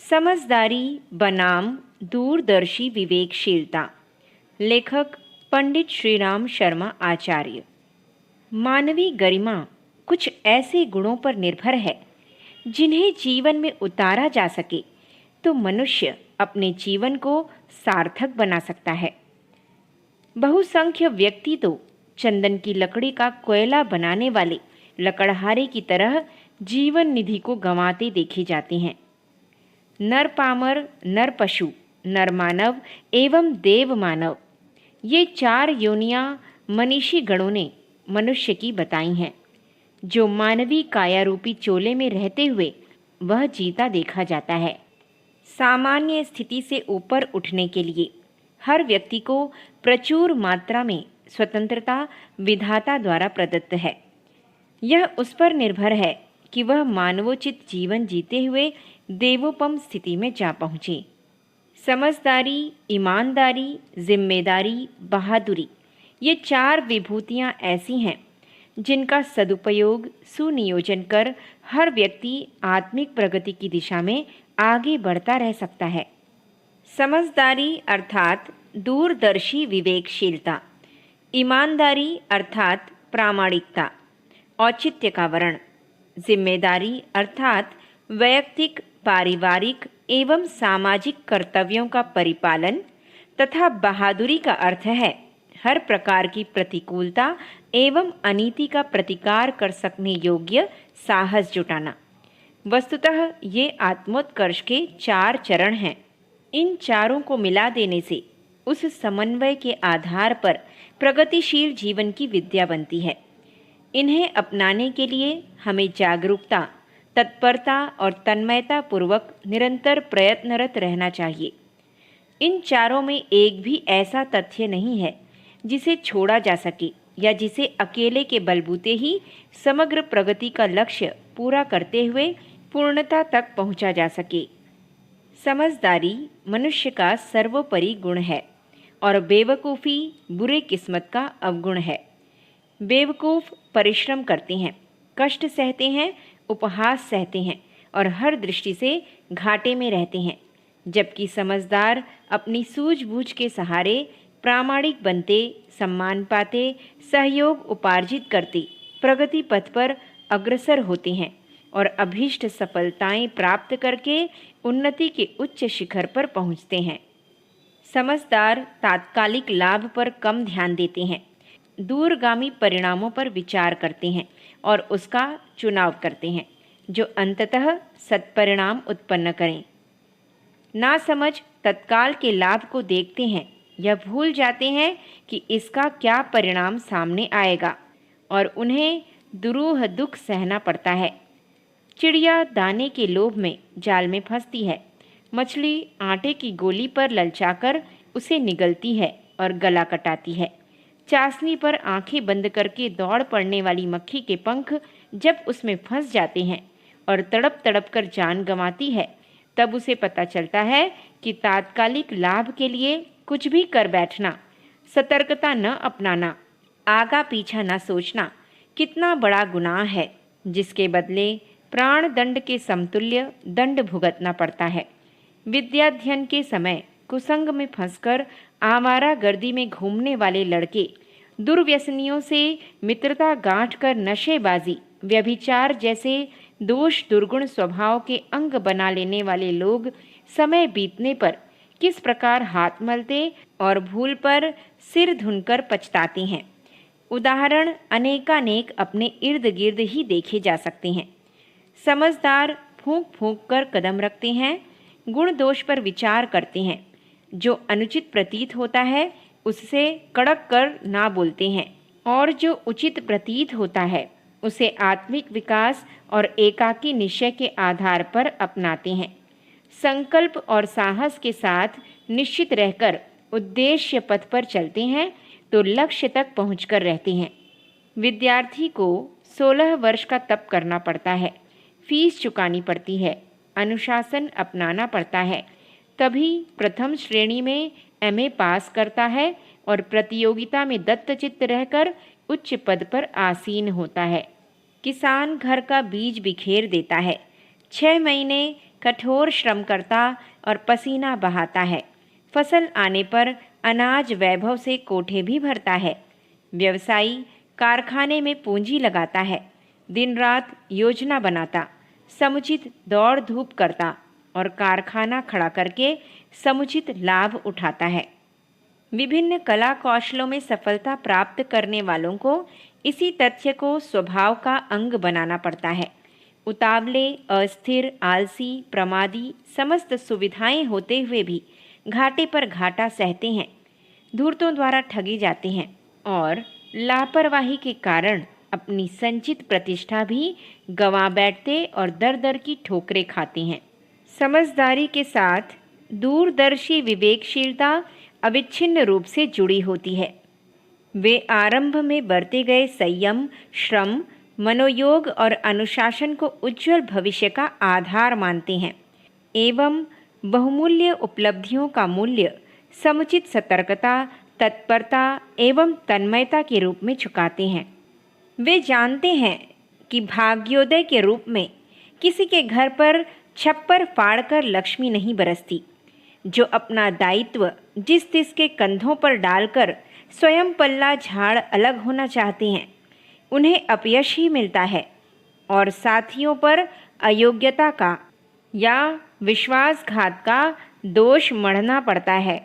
समझदारी बनाम दूरदर्शी विवेकशीलता। लेखक पंडित श्रीराम शर्मा आचार्य। मानवीय गरिमा कुछ ऐसे गुणों पर निर्भर है जिन्हें जीवन में उतारा जा सके तो मनुष्य अपने जीवन को सार्थक बना सकता है। बहुसंख्य व्यक्ति तो चंदन की लकड़ी का कोयला बनाने वाले लकड़हारे की तरह जीवन निधि को गंवाते देखे जाते हैं। नर पामर, नर पशु, नर मानव एवं देव मानव, ये चार योनियां मनीषी गणों ने मनुष्य की बताई हैं, जो मानवीय कायारूपी चोले में रहते हुए वह जीता देखा जाता है। सामान्य स्थिति से ऊपर उठने के लिए हर व्यक्ति को प्रचुर मात्रा में स्वतंत्रता विधाता द्वारा प्रदत्त है। यह उस पर निर्भर है कि वह मानवोचित जीवन जीते हुए देवोपम स्थिति में जा पहुँचे। समझदारी, ईमानदारी, जिम्मेदारी, बहादुरी, ये चार विभूतियाँ ऐसी हैं जिनका सदुपयोग सुनियोजन कर हर व्यक्ति आत्मिक प्रगति की दिशा में आगे बढ़ता रह सकता है। समझदारी अर्थात दूरदर्शी विवेकशीलता, ईमानदारी अर्थात प्रामाणिकता, औचित्य का वर्ण, जिम्मेदारी अर्थात वैयक्तिक, पारिवारिक एवं सामाजिक कर्तव्यों का परिपालन तथा बहादुरी का अर्थ है हर प्रकार की प्रतिकूलता एवं अनीति का प्रतिकार कर सकने योग्य साहस जुटाना। वस्तुतः ये आत्मोत्कर्ष के चार चरण हैं। इन चारों को मिला देने से उस समन्वय के आधार पर प्रगतिशील जीवन की विद्या बनती है। इन्हें अपनाने के लिए हमें जागरूकता, तत्परता और तन्मयता पूर्वक निरंतर प्रयत्नरत रहना चाहिए। इन चारों में एक भी ऐसा तथ्य नहीं है जिसे छोड़ा जा सके या जिसे अकेले के बलबूते ही समग्र प्रगति का लक्ष्य पूरा करते हुए पूर्णता तक पहुंचा जा सके। समझदारी मनुष्य का सर्वोपरि गुण है और बेवकूफ़ी बुरे किस्मत का अवगुण है। बेवकूफ़ परिश्रम करते हैं, कष्ट सहते हैं, उपहास सहते हैं और हर दृष्टि से घाटे में रहते हैं, जबकि समझदार अपनी सूझबूझ के सहारे प्रामाणिक बनते, सम्मान पाते, सहयोग उपार्जित करते, प्रगति पथ पर अग्रसर होते हैं और अभीष्ट सफलताएं प्राप्त करके उन्नति के उच्च शिखर पर पहुंचते हैं। समझदार तात्कालिक लाभ पर कम ध्यान देते हैं, दूरगामी परिणामों पर विचार करते हैं और उसका चुनाव करते हैं जो अंततः सत्परिणाम उत्पन्न करें। नासमझ तत्काल के लाभ को देखते हैं, यह भूल जाते हैं कि इसका क्या परिणाम सामने आएगा और उन्हें दुरूह दुख सहना पड़ता है। चिड़िया दाने के लोभ में जाल में फंसती है, मछली आटे की गोली पर ललचाकर उसे निगलती है और गला कटाती है। चाशनी पर आंखें बंद करके दौड़ पड़ने वाली मक्खी के पंख जब उसमें फंस जाते हैं और तड़प तड़प कर जान गंवाती है, तब उसे पता चलता है कि तात्कालिक लाभ के लिए कुछ भी कर बैठना, सतर्कता न अपनाना, आगा पीछा न सोचना कितना बड़ा गुनाह है, जिसके बदले प्राण दंड के समतुल्य दंड भुगतना पड़ता है। विद्याध्ययन के समय कुसंग में फंसकर आवारा गर्दी में घूमने वाले लड़के, दुर्व्यसनियों से मित्रता गांठकर नशेबाजी, व्यभिचार जैसे दोष दुर्गुण स्वभाव के अंग बना लेने वाले लोग समय बीतने पर किस प्रकार हाथ मलते और भूल पर सिर धुनकर पछताते हैं, उदाहरण अनेकानेक अपने इर्द गिर्द ही देखे जा सकते हैं। समझदार फूंक फूंक कर कदम रखते हैं, गुण दोष पर विचार करते हैं, जो अनुचित प्रतीत होता है उससे कड़क कर ना बोलते हैं और जो उचित प्रतीत होता है उसे आत्मिक विकास और एकाकी निश्चय के आधार पर अपनाते हैं। संकल्प और साहस के साथ निश्चित रहकर उद्देश्य पथ पर चलते हैं तो लक्ष्य तक पहुंचकर रहते हैं। विद्यार्थी को 16 वर्ष का तप करना पड़ता है, फीस चुकानी पड़ती है, अनुशासन अपनाना पड़ता है, तभी प्रथम श्रेणी में एमए पास करता है और प्रतियोगिता में दत्तचित्त रहकर उच्च पद पर आसीन होता है। किसान घर का बीज बिखेर देता है, 6 महीने कठोर श्रम करता और पसीना बहाता है। फसल आने पर अनाज वैभव से कोठे भी भरता है। व्यवसायी कारखाने में पूंजी लगाता है, दिन रात योजना बनाता, समुचित दौड़ धूप करता और कारखाना खड़ा करके समुचित लाभ उठाता है। विभिन्न कला कौशलों में सफलता प्राप्त करने वालों को इसी तथ्य को स्वभाव का अंग बनाना पड़ता है। उतावले, अस्थिर, आलसी, प्रमादी, समस्त सुविधाएं होते हुए भी घाटे पर घाटा सहते हैं, धूर्तों द्वारा ठगे जाते हैं और लापरवाही के कारण अपनी संचित प्रतिष्ठा भी गंवा बैठते और दर दर की ठोकरें खाते हैं। समझदारी के साथ दूरदर्शी विवेकशीलता अविच्छिन्न रूप से जुड़ी होती है। वे आरंभ में बरते गए संयम, श्रम, मनोयोग और अनुशासन को उज्जवल भविष्य का आधार मानते हैं एवं बहुमूल्य उपलब्धियों का मूल्य समुचित सतर्कता, तत्परता एवं तन्मयता के रूप में चुकाते हैं। वे जानते हैं कि भाग्योदय के रूप में किसी के घर पर छप्पर फाड़कर लक्ष्मी नहीं बरसती। जो अपना दायित्व जिस तिस के कंधों पर डालकर स्वयं पल्ला झाड़ अलग होना चाहते हैं, उन्हें अपयश ही मिलता है और साथियों पर अयोग्यता का या विश्वासघात का दोष मढ़ना पड़ता है।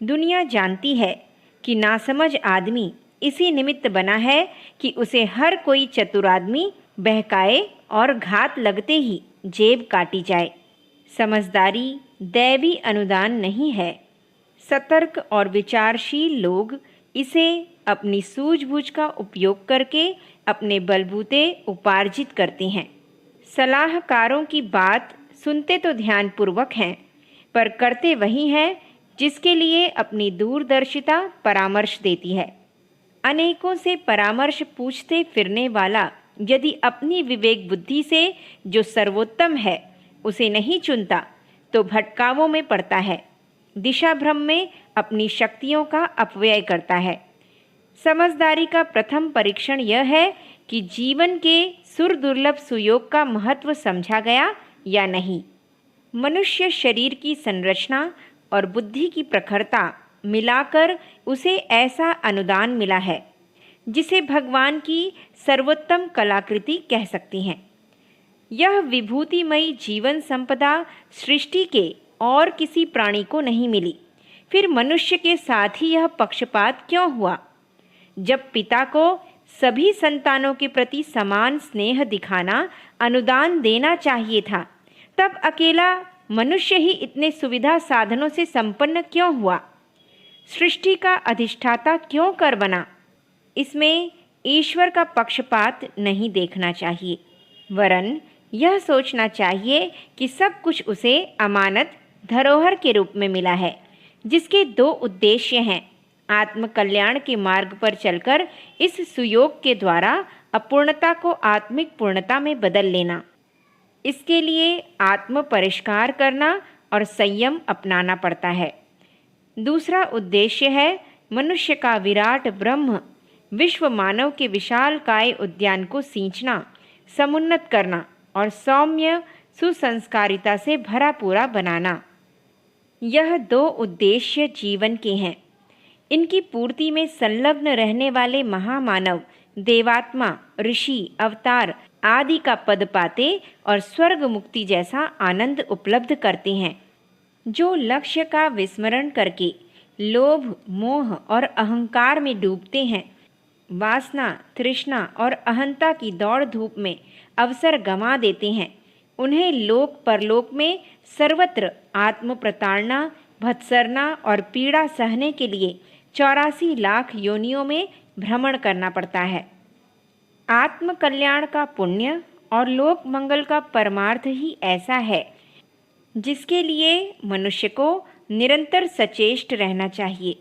दुनिया जानती है कि नासमझ आदमी इसी निमित्त बना है कि उसे हर कोई चतुर आदमी बहकाए और घात लगते ही जेब काटी जाए। समझदारी दैवी अनुदान नहीं है। सतर्क और विचारशील लोग इसे अपनी सूझबूझ का उपयोग करके अपने बलबूते उपार्जित करते हैं। सलाहकारों की बात सुनते तो ध्यानपूर्वक हैं, पर करते वही हैं जिसके लिए अपनी दूरदर्शिता परामर्श देती है। अनेकों से परामर्श पूछते फिरने वाला यदि अपनी विवेक बुद्धि से जो सर्वोत्तम है उसे नहीं चुनता तो भटकावों में पड़ता है, दिशा भ्रम में अपनी शक्तियों का अपव्यय करता है। समझदारी का प्रथम परीक्षण यह है कि जीवन के सुरदुर्लभ सुयोग का महत्व समझा गया या नहीं। मनुष्य शरीर की संरचना और बुद्धि की प्रखरता मिलाकर उसे ऐसा अनुदान मिला है जिसे भगवान की सर्वोत्तम कलाकृति कह सकती हैं। यह विभूतिमयी जीवन संपदा सृष्टि के और किसी प्राणी को नहीं मिली, फिर मनुष्य के साथ ही यह पक्षपात क्यों हुआ? जब पिता को सभी संतानों के प्रति समान स्नेह दिखाना, अनुदान देना चाहिए था, तब अकेला मनुष्य ही इतने सुविधा साधनों से संपन्न क्यों हुआ? सृष्टि का अधिष्ठाता क्यों कर बना? इसमें ईश्वर का पक्षपात नहीं देखना चाहिए, वरन यह सोचना चाहिए कि सब कुछ उसे अमानत धरोहर के रूप में मिला है, जिसके दो उद्देश्य हैं। आत्म कल्याण के मार्ग पर चलकर इस सुयोग के द्वारा अपूर्णता को आत्मिक पूर्णता में बदल लेना। इसके लिए आत्म परिष्कार करना और संयम अपनाना पड़ता है। दूसरा उद्देश्य है मनुष्य का विराट ब्रह्म विश्व मानव के विशाल काय उद्यान को सींचना, समुन्नत करना और सौम्य सुसंस्कारिता से भरा पूरा बनाना। यह दो उद्देश्य जीवन के हैं। इनकी पूर्ति में संलग्न रहने वाले महामानव देवात्मा, ऋषि, अवतार आदि का पद पाते और स्वर्ग मुक्ति जैसा आनंद उपलब्ध करते हैं। जो लक्ष्य का विस्मरण करके लोभ, मोह और अहंकार में डूबते हैं, वासना, तृष्णा और अहंता की दौड़ धूप में अवसर गंवा देते हैं, उन्हें लोक परलोक में सर्वत्र आत्म प्रताड़ना, भत्सरना और पीड़ा सहने के लिए 84 लाख योनियों में भ्रमण करना पड़ता है। आत्म कल्याण का पुण्य और लोक मंगल का परमार्थ ही ऐसा है जिसके लिए मनुष्य को निरंतर सचेष्ट रहना चाहिए।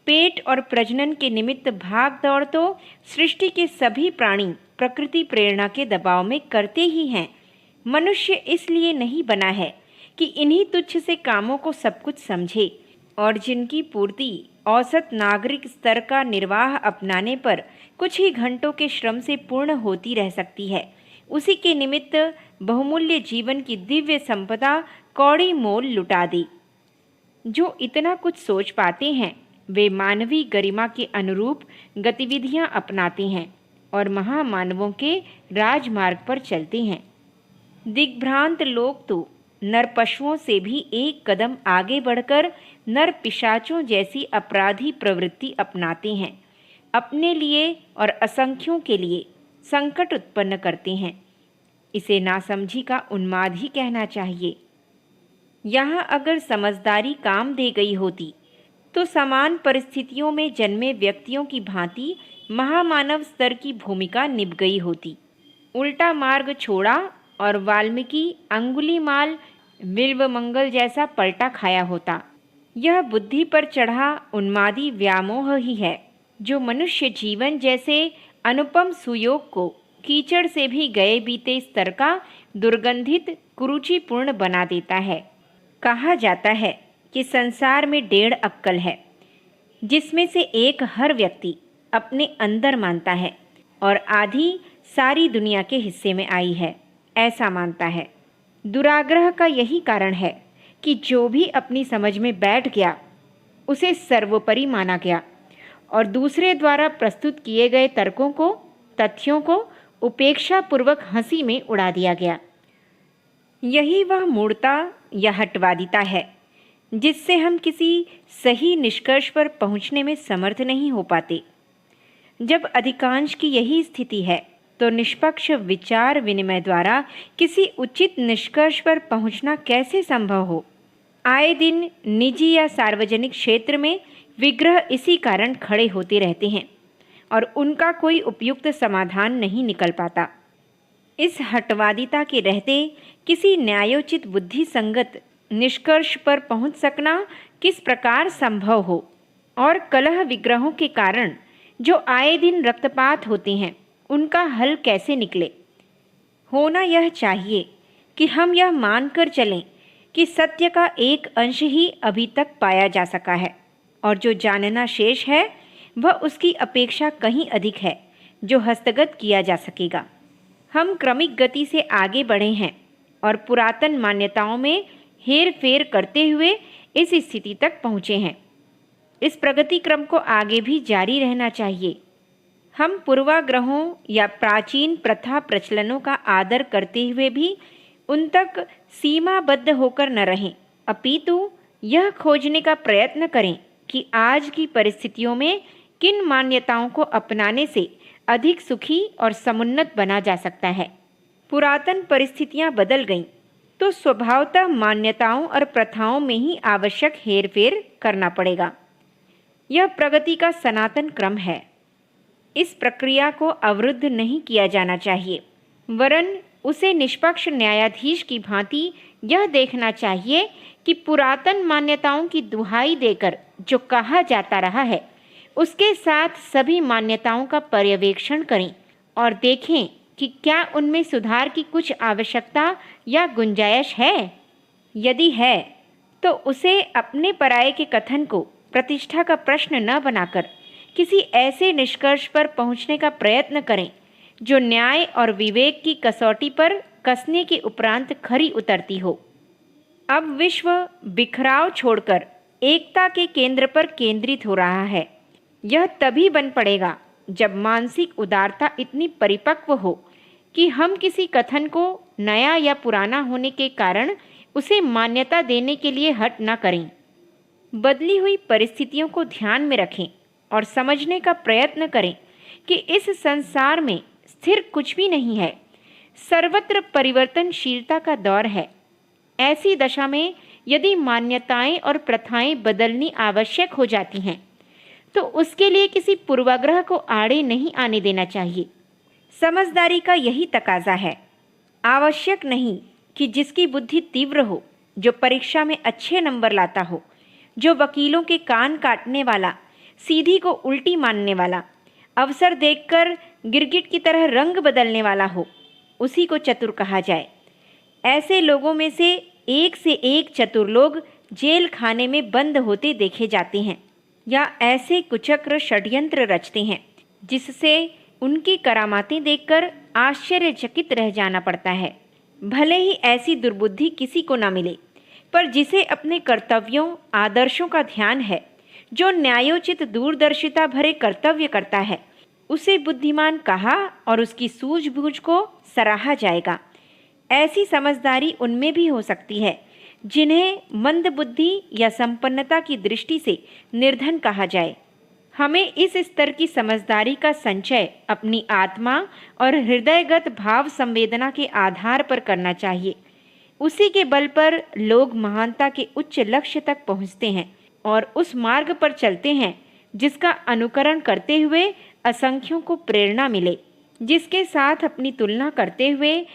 पेट और प्रजनन के निमित्त भाग दौड़ तो सृष्टि के सभी प्राणी प्रकृति प्रेरणा के दबाव में करते ही हैं। मनुष्य इसलिए नहीं बना है कि इन्हीं तुच्छ से कामों को सब कुछ समझे और जिनकी पूर्ति औसत नागरिक स्तर का निर्वाह अपनाने पर कुछ ही घंटों के श्रम से पूर्ण होती रह सकती है, उसी के निमित्त बहुमूल्य जीवन की दिव्य संपदा कौड़ी मोल लुटा दी। जो इतना कुछ सोच पाते हैं वे मानवीय गरिमा के अनुरूप गतिविधियां अपनाते हैं और महामानवों के राजमार्ग पर चलते हैं। दिग्भ्रांत लोग तो नर पशुओं से भी एक कदम आगे बढ़कर नर पिशाचों जैसी अपराधी प्रवृत्ति अपनाते हैं, अपने लिए और असंख्यों के लिए संकट उत्पन्न करते हैं। इसे नासमझी का उन्माद ही कहना चाहिए। यहाँ अगर समझदारी काम दे गई होती तो समान परिस्थितियों में जन्मे व्यक्तियों की भांति महामानव स्तर की भूमिका निभ गई होती। उल्टा मार्ग छोड़ा और वाल्मीकि अंगुलीमाल बिल्वमंगल जैसा पलटा खाया होता। यह बुद्धि पर चढ़ा उन्मादी व्यामोह ही है जो मनुष्य जीवन जैसे अनुपम सुयोग को कीचड़ से भी गए बीते स्तर का दुर्गंधित कुरुचिपूर्ण बना देता है। कहा जाता है कि संसार में 1.5 अक्कल है, जिसमें से एक हर व्यक्ति अपने अंदर मानता है और आधी सारी दुनिया के हिस्से में आई है, ऐसा मानता है। दुराग्रह का यही कारण है कि जो भी अपनी समझ में बैठ गया उसे सर्वोपरि माना गया और दूसरे द्वारा प्रस्तुत किए गए तर्कों को, तथ्यों को उपेक्षापूर्वक हंसी में उड़ा दिया गया। यही वह मूढ़ता या हटवादिता है जिससे हम किसी सही निष्कर्ष पर पहुंचने में समर्थ नहीं हो पाते। जब अधिकांश की यही स्थिति है तो निष्पक्ष विचार विनिमय द्वारा किसी उचित निष्कर्ष पर पहुंचना कैसे संभव हो। आए दिन निजी या सार्वजनिक क्षेत्र में विग्रह इसी कारण खड़े होते रहते हैं और उनका कोई उपयुक्त समाधान नहीं निकल पाता। इस हटवादिता के रहते किसी न्यायोचित बुद्धि संगत निष्कर्ष पर पहुंच सकना किस प्रकार संभव हो और कलह विग्रहों के कारण जो आए दिन रक्तपात होते हैं उनका हल कैसे निकले। होना यह चाहिए कि हम यह मानकर चलें कि सत्य का एक अंश ही अभी तक पाया जा सका है और जो जानना शेष है वह उसकी अपेक्षा कहीं अधिक है जो हस्तगत किया जा सकेगा। हम क्रमिक गति से आगे बढ़े हैं और पुरातन मान्यताओं में हेर फेर करते हुए इस स्थिति तक पहुँचे हैं। इस प्रगति क्रम को आगे भी जारी रहना चाहिए। हम पूर्वाग्रहों या प्राचीन प्रथा प्रचलनों का आदर करते हुए भी उन तक सीमाबद्ध होकर न रहें, अपितु यह खोजने का प्रयत्न करें कि आज की परिस्थितियों में किन मान्यताओं को अपनाने से अधिक सुखी और समुन्नत बना जा सकता है। पुरातन परिस्थितियां बदल गईं तो स्वभावतः मान्यताओं और प्रथाओं में ही आवश्यक हेरफेर करना पड़ेगा। यह प्रगति का सनातन क्रम है। इस प्रक्रिया को अवरुद्ध नहीं किया जाना चाहिए, वरन उसे निष्पक्ष न्यायाधीश की भांति यह देखना चाहिए कि पुरातन मान्यताओं की दुहाई देकर जो कहा जाता रहा है उसके साथ सभी मान्यताओं का पर्यवेक्षण करें और देखें कि क्या उनमें सुधार की कुछ आवश्यकता या गुंजाइश है। यदि है तो उसे अपने पराये के कथन को प्रतिष्ठा का प्रश्न न बनाकर किसी ऐसे निष्कर्ष पर पहुंचने का प्रयत्न करें जो न्याय और विवेक की कसौटी पर कसने के उपरांत खरी उतरती हो। अब विश्व बिखराव छोड़कर एकता के केंद्र पर केंद्रित हो रहा है। यह तभी बन पड़ेगा जब मानसिक उदारता इतनी परिपक्व हो कि हम किसी कथन को नया या पुराना होने के कारण उसे मान्यता देने के लिए हट न करें। बदली हुई परिस्थितियों को ध्यान में रखें और समझने का प्रयत्न करें कि इस संसार में स्थिर कुछ भी नहीं है, सर्वत्र परिवर्तनशीलता का दौर है। ऐसी दशा में यदि मान्यताएं और प्रथाएं बदलनी आवश्यक हो जाती हैं तो उसके लिए किसी पूर्वाग्रह को आड़े नहीं आने देना चाहिए। समझदारी का यही तकाजा है। आवश्यक नहीं कि जिसकी बुद्धि तीव्र हो, जो परीक्षा में अच्छे नंबर लाता हो, जो वकीलों के कान काटने वाला, सीधी को उल्टी मानने वाला, अवसर देखकर गिरगिट की तरह रंग बदलने वाला हो, उसी को चतुर कहा जाए। ऐसे लोगों में से एक चतुर लोग जेल खाने में बंद होते देखे जाते हैं या ऐसे कुचक्र षड्यंत्र रचते हैं जिससे उनकी करामातें देखकर आश्चर्यचकित रह जाना पड़ता है। भले ही ऐसी दुर्बुद्धि किसी को न मिले, पर जिसे अपने कर्तव्यों आदर्शों का ध्यान है, जो न्यायोचित दूरदर्शिता भरे कर्तव्य करता है, उसे बुद्धिमान कहा और उसकी सूझबूझ को सराहा जाएगा। ऐसी समझदारी उनमें भी हो सकती है जिन्हें मंदबुद्धि या संपन्नता की दृष्टि से निर्धन कहा जाए। हमें इस स्तर की समझदारी का संचय अपनी आत्मा और हृदयगत भाव संवेदना के आधार पर करना चाहिए। उसी के बल पर लोग महानता के उच्च लक्ष्य तक पहुंचते हैं और उस मार्ग पर चलते हैं जिसका अनुकरण करते हुए असंख्यों को प्रेरणा मिले, जिसके साथ अपनी तुलना करते हुए